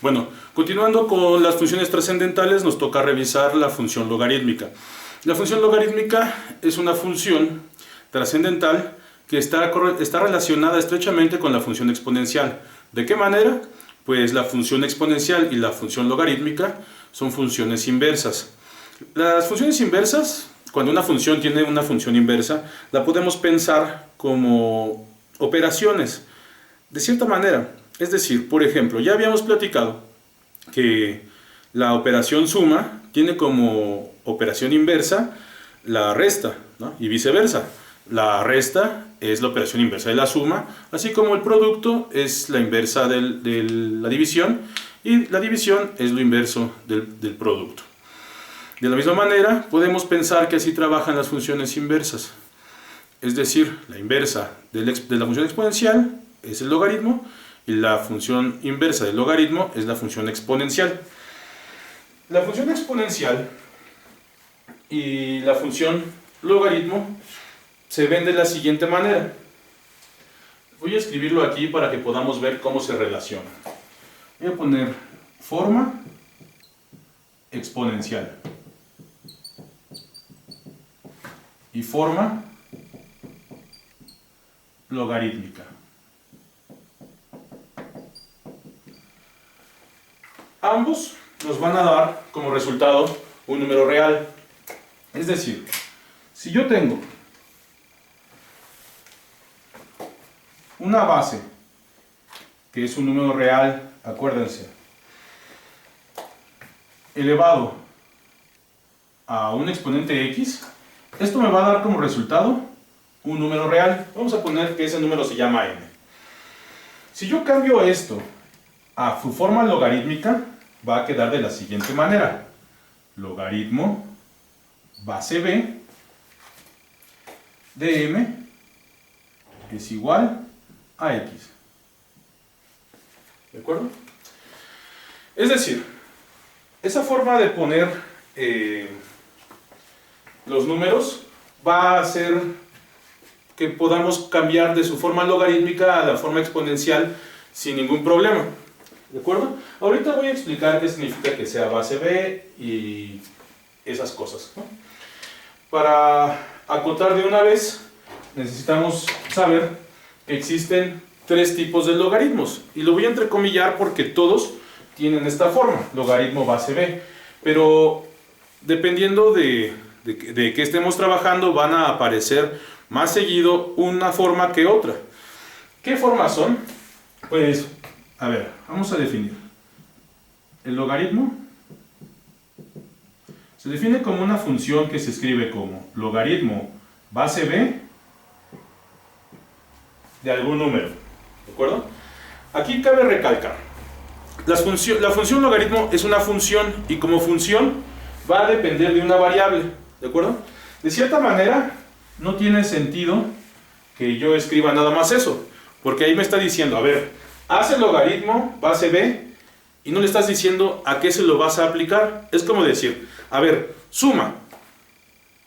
Bueno, continuando con las funciones trascendentales, nos toca revisar la función logarítmica. La función logarítmica es una función trascendental que está relacionada estrechamente con la función exponencial. ¿De qué manera? Pues la función exponencial y la función logarítmica son funciones inversas. Las funciones inversas, cuando una función tiene una función inversa, la podemos pensar como operaciones, de cierta manera. Es decir, por ejemplo, ya habíamos platicado que la operación suma tiene como operación inversa la resta, ¿no? Y viceversa. La resta es la operación inversa de la suma, así como el producto es la inversa de la división y la división es lo inverso del producto. De la misma manera, podemos pensar que así trabajan las funciones inversas. Es decir, la inversa de la función exponencial es el logaritmo y la función inversa del logaritmo es la función exponencial. La función exponencial y la función logaritmo se ven de la siguiente manera. Voy a escribirlo aquí para que podamos ver cómo se relacionan. Voy a poner forma exponencial y forma logarítmica. Ambos nos van a dar como resultado un número real. Es decir, si yo tengo una base que es un número real, acuérdense, elevado a un exponente x, esto me va a dar como resultado un número real. Vamos a poner que ese número se llama n. Si yo cambio esto a su forma logarítmica, va a quedar de la siguiente manera. Logaritmo base b de m es igual a x. ¿De acuerdo? Es decir, esa forma de poner los números va a hacer que podamos cambiar de su forma logarítmica a la forma exponencial sin ningún problema. ¿De acuerdo? Ahorita voy a explicar qué significa que sea base b y esas cosas, ¿no? Para acotar de una vez, necesitamos saber que existen tres tipos de logaritmos. Y lo voy a entrecomillar porque todos tienen esta forma, logaritmo base b. Pero dependiendo de qué estemos trabajando, van a aparecer más seguido una forma que otra. ¿Qué formas son? Pues, a ver, vamos a definir. El logaritmo se define como una función que se escribe como logaritmo base b de algún número. ¿De acuerdo? Aquí cabe recalcar. La función logaritmo es una función y como función va a depender de una variable. ¿De acuerdo? De cierta manera, no tiene sentido que yo escriba nada más eso. Porque ahí me está diciendo, a ver, haz el logaritmo base b y no le estás diciendo a qué se lo vas a aplicar. Es como decir, a ver, suma.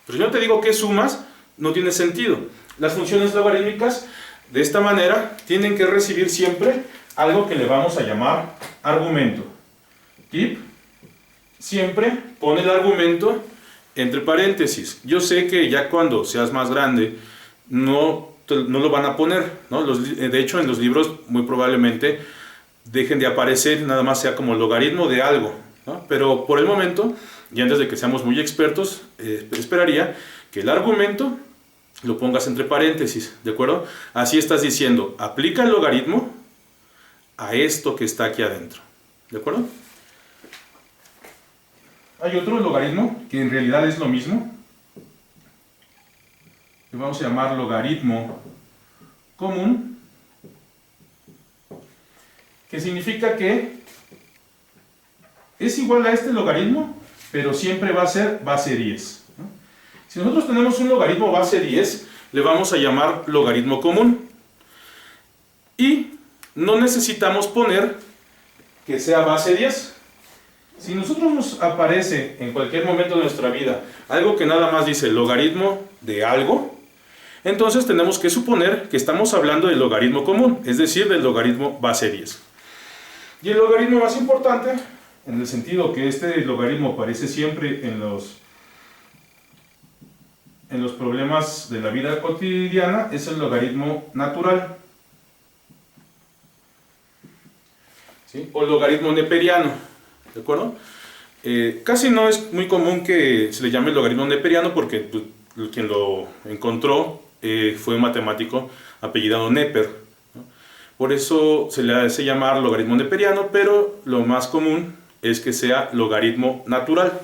Pero si no te digo qué sumas, no tiene sentido. Las funciones logarítmicas, de esta manera, tienen que recibir siempre algo que le vamos a llamar argumento. Tip, siempre pone el argumento entre paréntesis. Yo sé que ya cuando seas más grande, no lo van a poner, ¿no? De hecho, en los libros muy probablemente dejen de aparecer, nada más sea como logaritmo de algo, ¿no? Pero por el momento, y antes de que seamos muy expertos, esperaría que el argumento lo pongas entre paréntesis, ¿de acuerdo? Así estás diciendo, aplica el logaritmo a esto que está aquí adentro, ¿de acuerdo? Hay otro logaritmo que en realidad es lo mismo, que vamos a llamar logaritmo común, que significa que es igual a este logaritmo, pero siempre va a ser base 10, ¿no? Si nosotros tenemos un logaritmo base 10, le vamos a llamar logaritmo común. Y no necesitamos poner que sea base 10. Si nosotros nos aparece en cualquier momento de nuestra vida algo que nada más dice logaritmo de algo, entonces tenemos que suponer que estamos hablando del logaritmo común, es decir, del logaritmo base 10. Y el logaritmo más importante, en el sentido que este logaritmo aparece siempre en los problemas de la vida cotidiana, es el logaritmo natural, ¿sí? O el logaritmo neperiano, ¿de acuerdo? Casi no es muy común que se le llame el logaritmo neperiano porque pues, quien lo encontró fue un matemático apellidado Neper, ¿no? Por eso se le hace llamar logaritmo neperiano, pero lo más común es que sea logaritmo natural.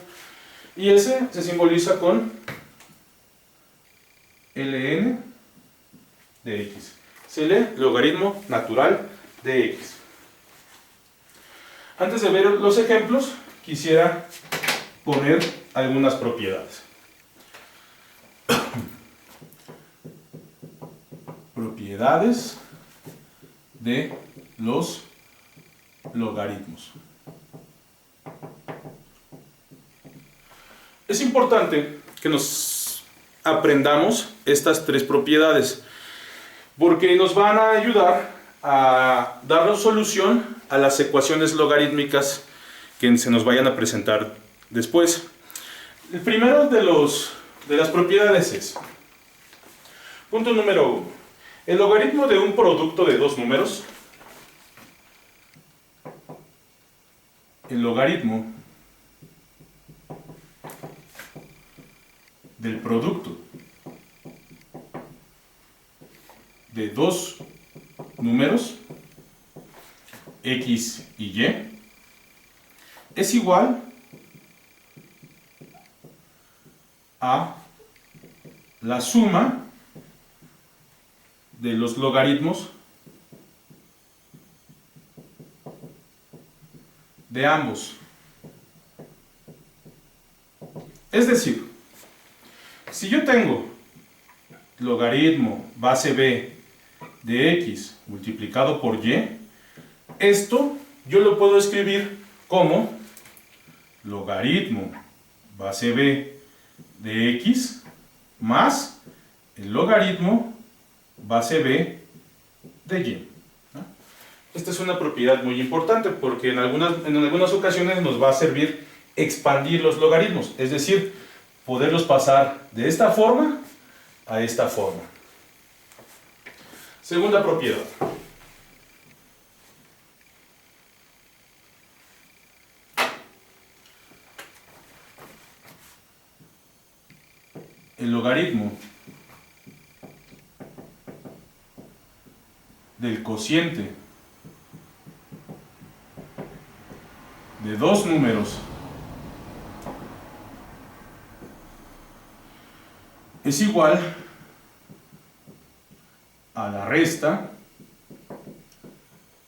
Y ese se simboliza con ln de x. Se lee logaritmo natural de x. Antes de ver los ejemplos, quisiera poner algunas propiedades. Propiedades de los logaritmos. Es importante que nos aprendamos estas tres propiedades porque nos van a ayudar a darnos solución a las ecuaciones logarítmicas que se nos vayan a presentar después. El primero de las propiedades es, punto número 1, el logaritmo de un producto de dos números, el logaritmo del producto de dos números, x y y, es igual a la suma de los logaritmos de ambos. Es decir, si yo tengo logaritmo base b de x multiplicado por y, esto yo lo puedo escribir como logaritmo base b de x más el logaritmo base b de y. Esta es una propiedad muy importante porque en algunas ocasiones nos va a servir expandir los logaritmos, es decir, poderlos pasar de esta forma a esta forma. Segunda propiedad. El logaritmo del cociente de dos números es igual a la resta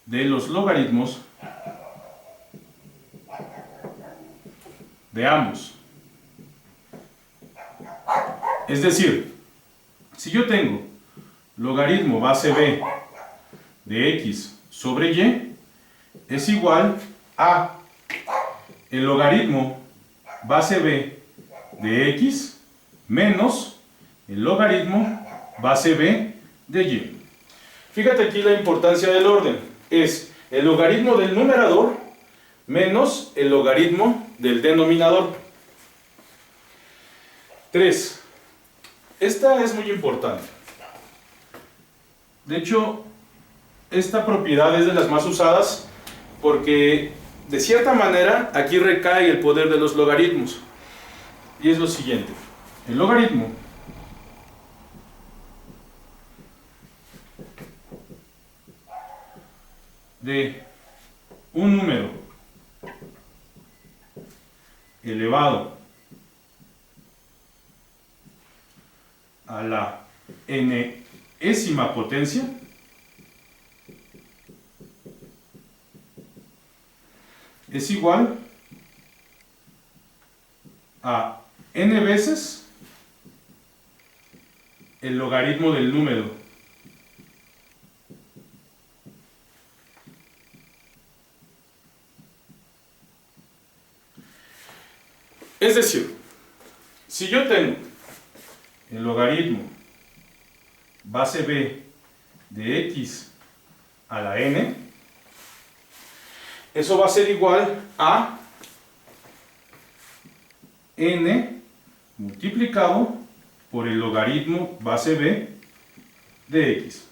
de los logaritmos de ambos. Es decir, si yo tengo logaritmo base b de x sobre y, es igual a el logaritmo base b de x menos el logaritmo base b de y. Fíjate aquí la importancia del orden. Es el logaritmo del numerador menos el logaritmo del denominador. 3. Esta es muy importante. De hecho, esta propiedad es de las más usadas porque, de cierta manera, aquí recae el poder de los logaritmos. Y es lo siguiente. El logaritmo de un número elevado a la enésima potencia es igual a n veces el logaritmo del número. Es decir, si yo tengo el logaritmo base b de x a la n, Eso va a ser igual a n multiplicado por el logaritmo base b de x.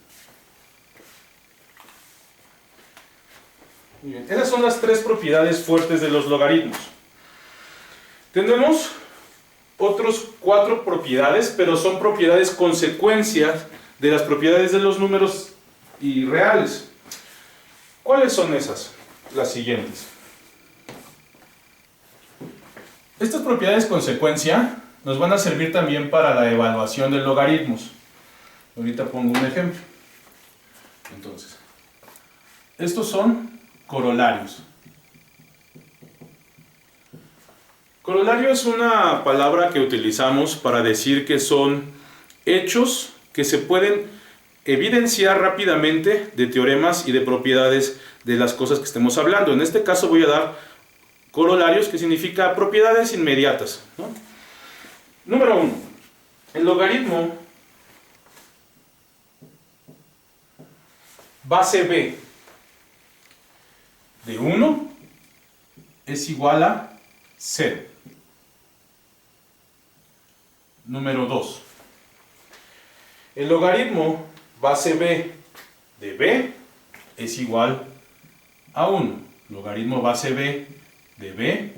Muy bien. Esas son las tres propiedades fuertes de los logaritmos. Tenemos otros 4 propiedades, pero son propiedades consecuencias de las propiedades de los números irreales. ¿Cuáles son esas? Las siguientes. Estas propiedades consecuencia nos van a servir también para la evaluación de logaritmos. Ahorita pongo un ejemplo. Entonces, estos son corolarios. Corolario es una palabra que utilizamos para decir que son hechos que se pueden evidenciar rápidamente de teoremas y de propiedades de las cosas que estemos hablando. En este caso voy a dar corolarios, que significa propiedades inmediatas, ¿no? Número 1. El logaritmo base b de 1 es igual a 0. Número 2. El logaritmo base b de b es igual a 1. Logaritmo base b de b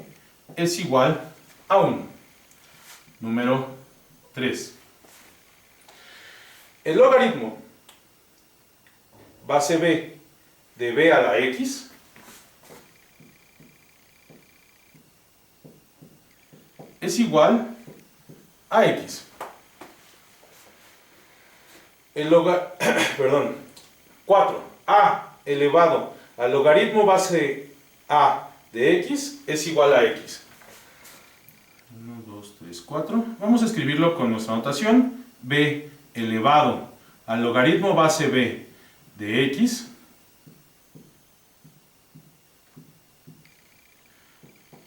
es igual a 1. Número 3. El logaritmo base b de b a la x es igual a x. Perdón. 4. A elevado al logaritmo base a de x es igual a x. 1, 2, 3, 4. Vamos a escribirlo con nuestra notación. B elevado al logaritmo base b de x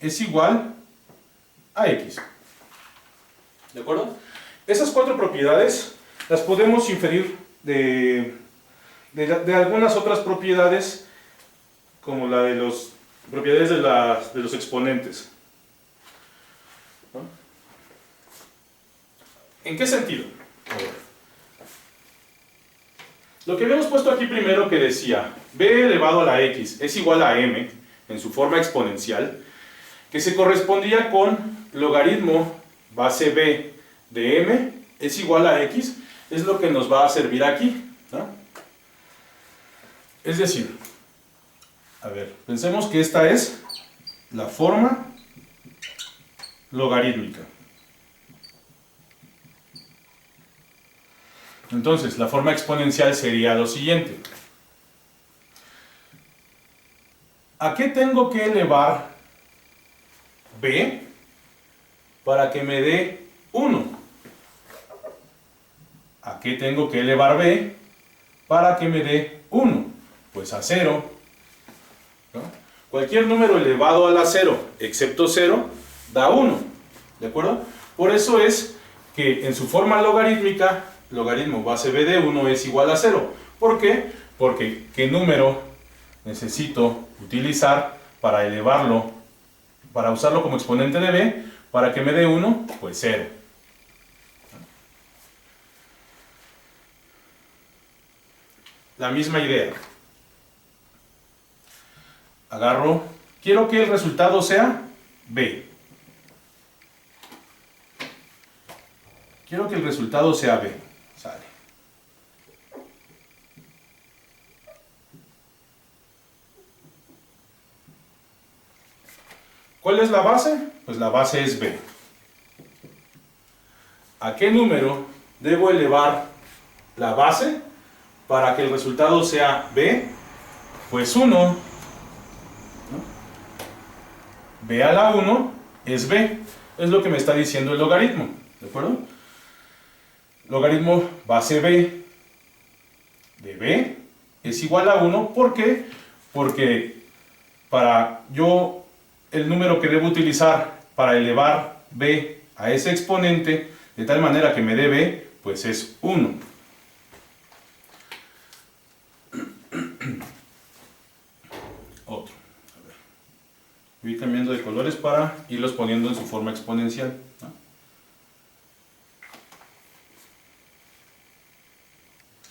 es igual a x. ¿De acuerdo? Esas 4 propiedades las podemos inferir de algunas otras propiedades, como la de las propiedades de los exponentes, ¿no? ¿En qué sentido? A ver. Lo que habíamos puesto aquí primero, que decía b elevado a la x es igual a m en su forma exponencial, que se correspondía con logaritmo base b de m es igual a x, es lo que nos va a servir aquí, ¿no? Es decir, a ver, pensemos que esta es la forma logarítmica. Entonces, la forma exponencial sería lo siguiente. ¿A qué tengo que elevar b para que me dé 1? ¿A qué tengo que elevar b para que me dé 1? Pues a 0, ¿no? Cualquier número elevado a la 0, excepto 0, da 1, ¿de acuerdo? Por eso es que en su forma logarítmica, logaritmo base b de 1 es igual a 0. ¿Por qué? Porque ¿qué número necesito utilizar para elevarlo, para usarlo como exponente de b, para que me dé 1? Pues 0. La misma idea. Agarro, quiero que el resultado sea b. Quiero que el resultado sea b. Sale. ¿Cuál es la base? Pues la base es b. ¿A qué número debo elevar la base para que el resultado sea b? Pues 1. ¿No? B a la 1 es b. Es lo que me está diciendo el logaritmo. ¿De acuerdo? Logaritmo base b de b es igual a 1. ¿Por qué? Porque para yo, el número que debo utilizar para elevar b a ese exponente de tal manera que me dé b, pues es 1. Otro. A ver. Voy cambiando de colores para irlos poniendo en su forma exponencial, ¿no?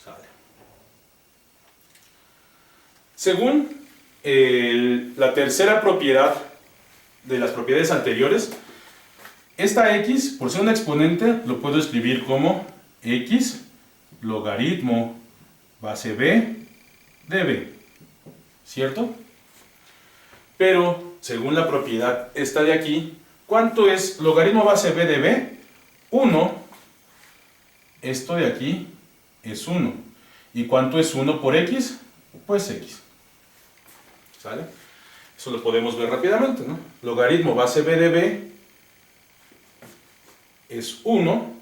Sale. Según la tercera propiedad de las propiedades anteriores, esta x, por ser un exponente, lo puedo escribir como x logaritmo base b de b, ¿cierto? Pero, según la propiedad esta de aquí, ¿cuánto es logaritmo base b de b? 1. Esto de aquí es 1. ¿Y cuánto es 1 por x? Pues x. ¿Sale? Eso lo podemos ver rápidamente, ¿no? Logaritmo base b de b es 1.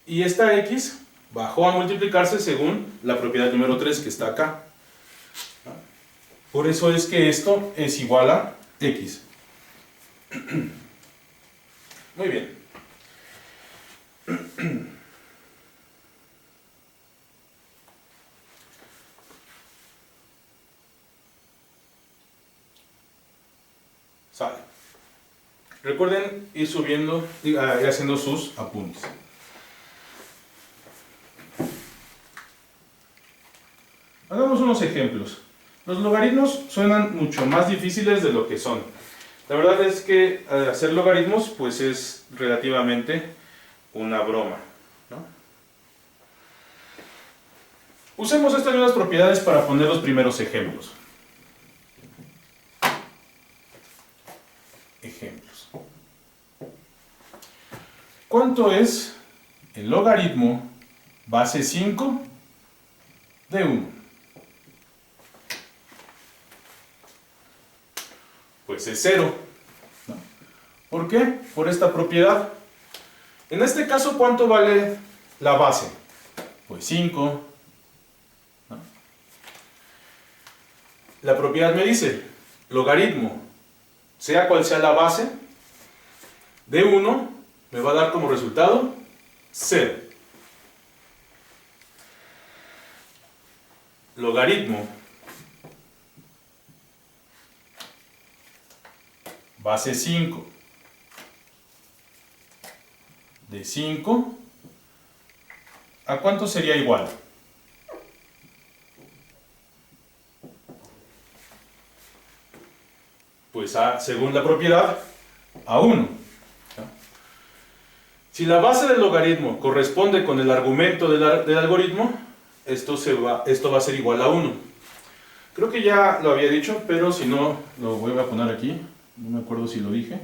Y esta x bajó a multiplicarse según la propiedad número 3 que está acá. Por eso es que esto es igual a x. Muy bien. Sale. Recuerden ir subiendo y haciendo sus apuntes. Hagamos unos ejemplos. Los logaritmos suenan mucho más difíciles de lo que son. La verdad es que hacer logaritmos pues es relativamente una broma, ¿no? Usemos estas mismas propiedades para poner los primeros ejemplos. Ejemplos. ¿Cuánto es el logaritmo base 5 de 1? Pues es 0. ¿Por qué? Por esta propiedad. En este caso, ¿cuánto vale la base? Pues 5. ¿No? La propiedad me dice, logaritmo, sea cual sea la base, de 1 me va a dar como resultado 0. Logaritmo base 5 de 5, ¿a cuánto sería igual? Pues según la propiedad, a 1. Si la base del logaritmo corresponde con el argumento del algoritmo, esto va a ser igual a 1. Creo que ya lo había dicho, pero si no, lo voy a poner aquí. No me acuerdo si lo dije.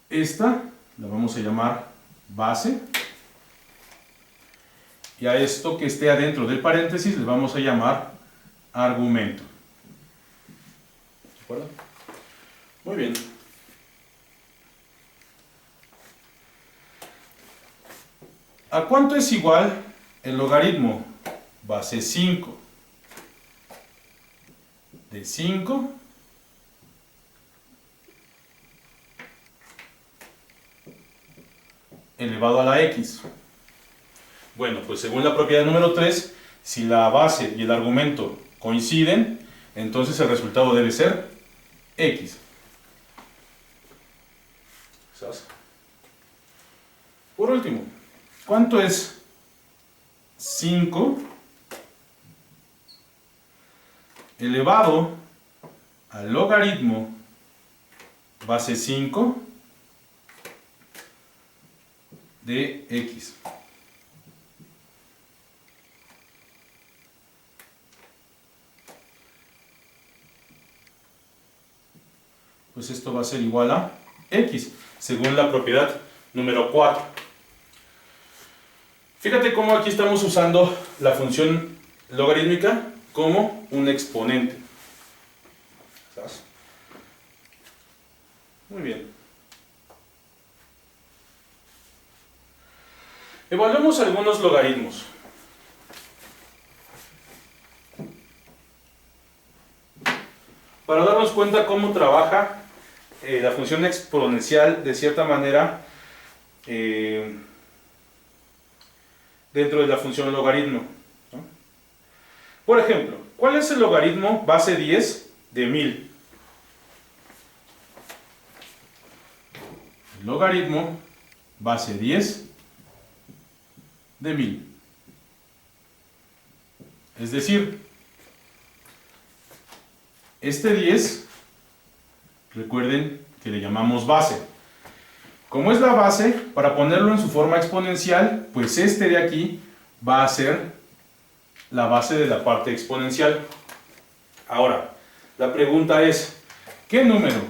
Esta la vamos a llamar base. Y a esto que esté adentro del paréntesis le vamos a llamar argumento. ¿De acuerdo? Muy bien. ¿A cuánto es igual el logaritmo base 5 de 5 elevado a la x? Bueno, pues según la propiedad número 3, si la base y el argumento coinciden, entonces el resultado debe ser x. Por último, ¿cuánto es 5 elevado al logaritmo base 5 de x? Pues esto va a ser igual a x, según la propiedad número 4. Fíjate cómo aquí estamos usando la función logarítmica como un exponente. ¿Sabes? Muy bien. Evaluemos algunos logaritmos. Para darnos cuenta cómo trabaja la función exponencial de cierta manera dentro de la función logaritmo, ¿no? Por ejemplo, ¿cuál es el logaritmo base 10 de 1000? El logaritmo base 10 de 1000. Es decir, este 10, recuerden que le llamamos base. Como es la base, para ponerlo en su forma exponencial, pues este de aquí va a ser la base de la parte exponencial. Ahora, la pregunta es, ¿qué número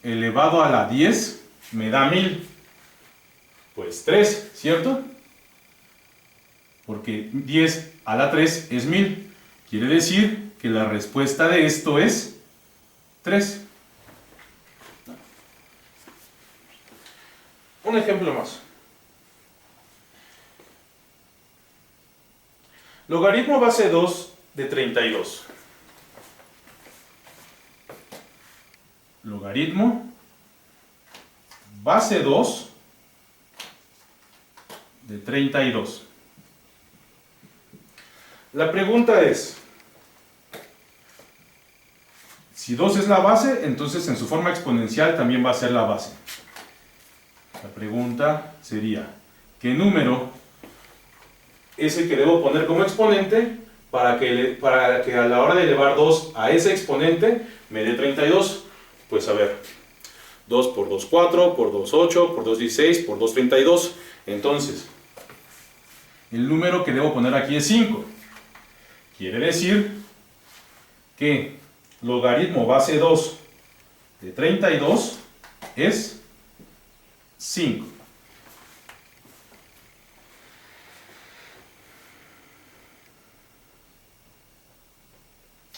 elevado a la 10 me da 1000? Pues 3, ¿cierto? Porque 10 a la 3 es 1000. Quiere decir que la respuesta de esto es 3. Un ejemplo más. Logaritmo base 2 de 32. Logaritmo base 2 de 32. La pregunta es, si 2 es la base, entonces en su forma exponencial también va a ser la base. La pregunta sería, ¿qué número es el que debo poner como exponente para que a la hora de elevar 2 a ese exponente me dé 32? Pues a ver, 2 por 2, 4, por 2, 8, por 2, 16, por 2, 32. Entonces, el número que debo poner aquí es 5. Quiere decir que logaritmo base 2 de 32 es 5.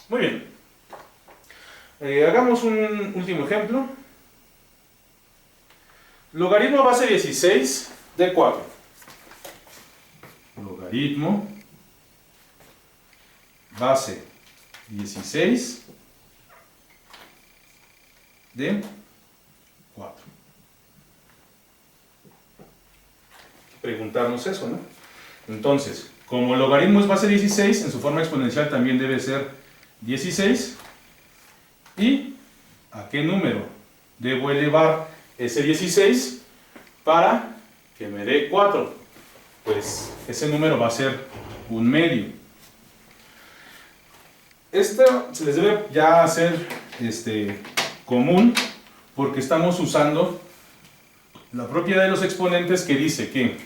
Muy bien. Hagamos un último ejemplo. Logaritmo base 16 de 4. Logaritmo base 16 de 4. Preguntarnos eso, ¿no? Entonces, como el logaritmo es base 16, en su forma exponencial también debe ser 16. ¿Y a qué número debo elevar ese 16 para que me dé 4? Pues ese número va a ser un medio. Esto se les debe ya hacer común porque estamos usando la propiedad de los exponentes que dice que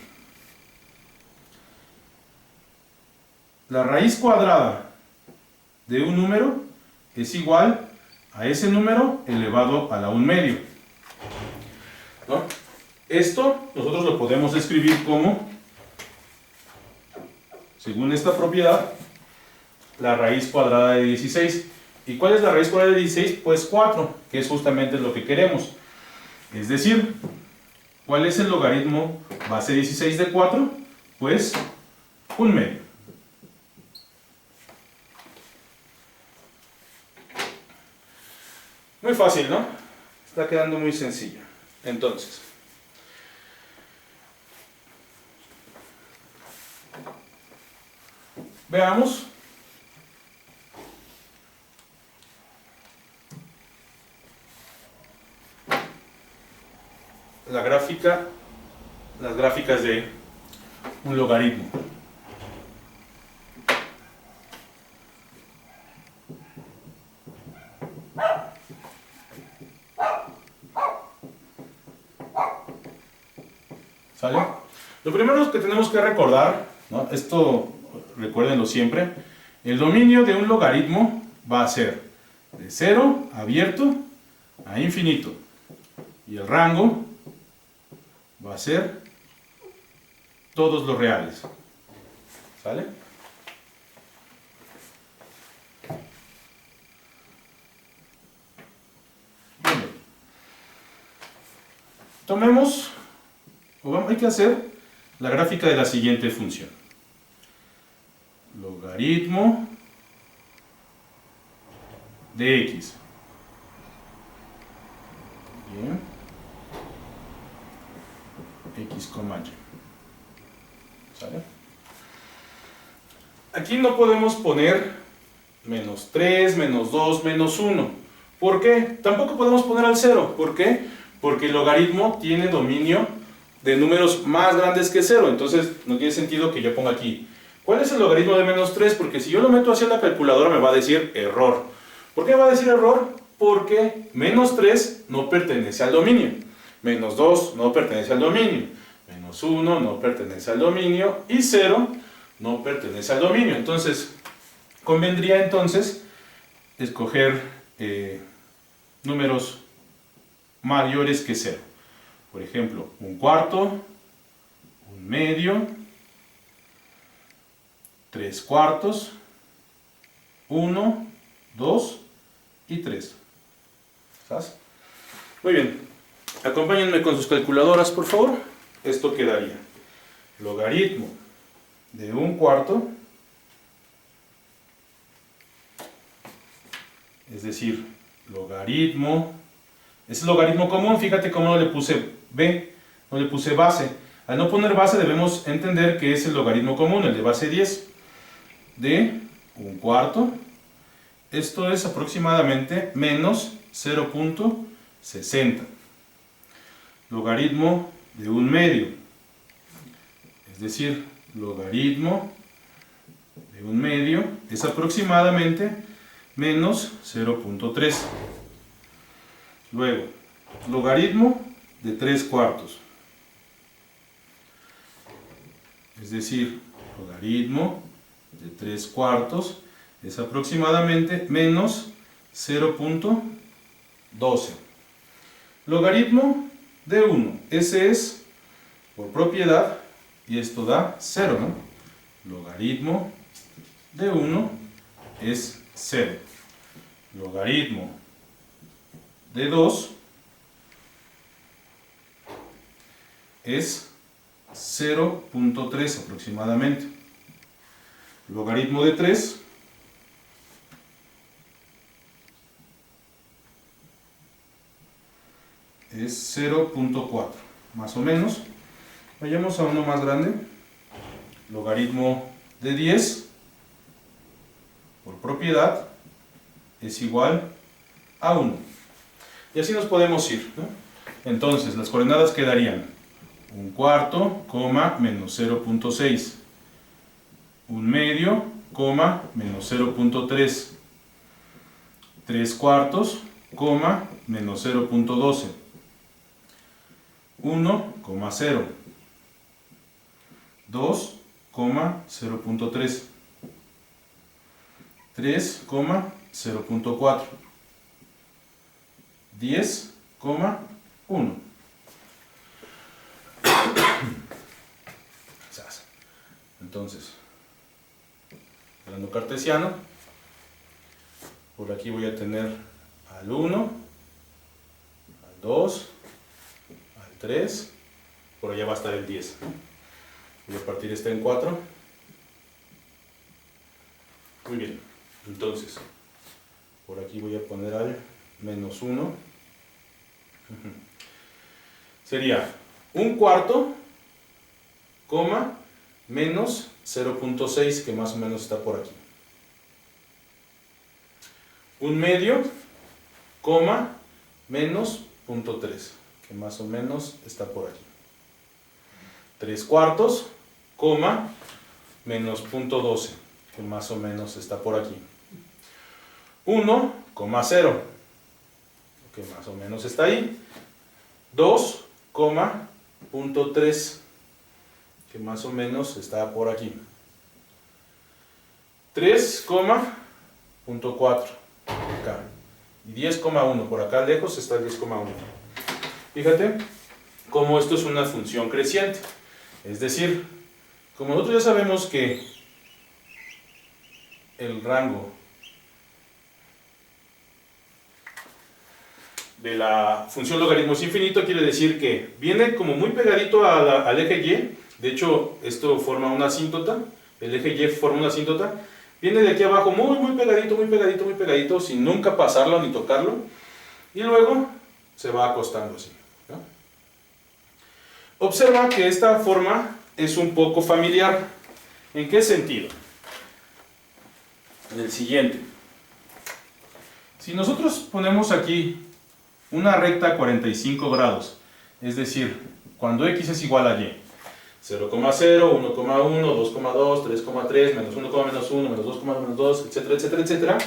la raíz cuadrada de un número es igual a ese número elevado a la 1 medio. ¿No? Esto nosotros lo podemos escribir como, según esta propiedad, la raíz cuadrada de 16. ¿Y cuál es la raíz cuadrada de 16? Pues 4, que es justamente lo que queremos. Es decir, ¿cuál es el logaritmo base 16 de 4? Pues 1 medio. Muy fácil, ¿no? Está quedando muy sencillo. Entonces, veamos. Las gráficas de un logaritmo. ¿Sale? Lo primero que tenemos que recordar, ¿no? Esto recuérdenlo siempre, el dominio de un logaritmo va a ser de 0 abierto a infinito y el rango va a ser todos los reales. ¿Sale? Bien. Tomemos, hay que hacer la gráfica de la siguiente función. Logaritmo de x. Bien. X, y. ¿Sale? Aquí no podemos poner menos 3, menos 2, menos 1. ¿Por qué? Tampoco podemos poner al 0. ¿Por qué? Porque el logaritmo tiene dominio de números más grandes que 0. Entonces no tiene sentido que yo ponga aquí. ¿Cuál es el logaritmo de menos 3? Porque si yo lo meto hacia la calculadora me va a decir error. ¿Por qué me va a decir error? Porque menos 3 no pertenece al dominio. Menos 2 no pertenece al dominio. Menos 1 no pertenece al dominio. Y 0 no pertenece al dominio. Entonces, convendría entonces escoger números mayores que 0. Por ejemplo, un cuarto, un medio, 3 cuartos, 1, 2 y 3. ¿Sabes? Muy bien. Acompáñenme con sus calculadoras, por favor. Esto quedaría logaritmo de un cuarto, es decir, logaritmo, es el logaritmo común. Fíjate cómo no le puse b, no le puse base. Al no poner base debemos entender que es el logaritmo común, el de base 10, de un cuarto. Esto es aproximadamente menos 0.60. Logaritmo de un medio, es decir, logaritmo de un medio es aproximadamente menos 0.3. Luego, logaritmo de 3 cuartos, es decir, logaritmo de 3 cuartos es aproximadamente menos 0.12. Logaritmo de 1, ese es por propiedad, y esto da 0, ¿no? Logaritmo de 1 es 0. Logaritmo de 2 es 0.3 aproximadamente. Logaritmo de 3 es 0.4, más o menos. Vayamos a uno más grande. Logaritmo de 10 por propiedad es igual a 1. Y así nos podemos ir, ¿no? Entonces las coordenadas quedarían un cuarto, coma, menos 0.6, un medio, coma, menos 0.3, 3 cuartos, coma, menos 0.12, 1, 0, 2, 0.3, 3, 0.4, 10, 1. Entonces, plano cartesiano, por aquí voy a tener al 1, al 2, al 3, por allá va a estar el 10. Voy a partir este en 4. Muy bien, entonces, por aquí voy a poner al menos 1. Sería un cuarto, coma, menos 0.6, que más o menos está por aquí. Un medio, coma, menos 0.3, que más o menos está por aquí. 3 cuartos, coma, menos 0.12, que más o menos está por aquí. 1, 0, que más o menos está ahí. 2, 0.3, que más o menos está por aquí. 3, 0.4 acá. Y 10,1 por acá lejos está el 10,1. Fíjate cómo esto es una función creciente. Es decir, como nosotros ya sabemos que el rango de la función logaritmo es infinito, quiere decir que viene como muy pegadito al eje Y. De hecho, esto forma una asíntota. El eje Y forma una asíntota. Viene de aquí abajo muy pegadito, muy pegadito, muy pegadito, sin nunca pasarlo ni tocarlo. Y luego se va acostando así, ¿no? Observa que esta forma es un poco familiar. ¿En qué sentido? En el siguiente. Si nosotros ponemos aquí una recta a 45 grados, es decir, cuando x es igual a y, 0,0, 1,1, 2,2, 3,3, menos 1, menos 1, menos 2, menos 2, etcétera, etcétera, etcétera,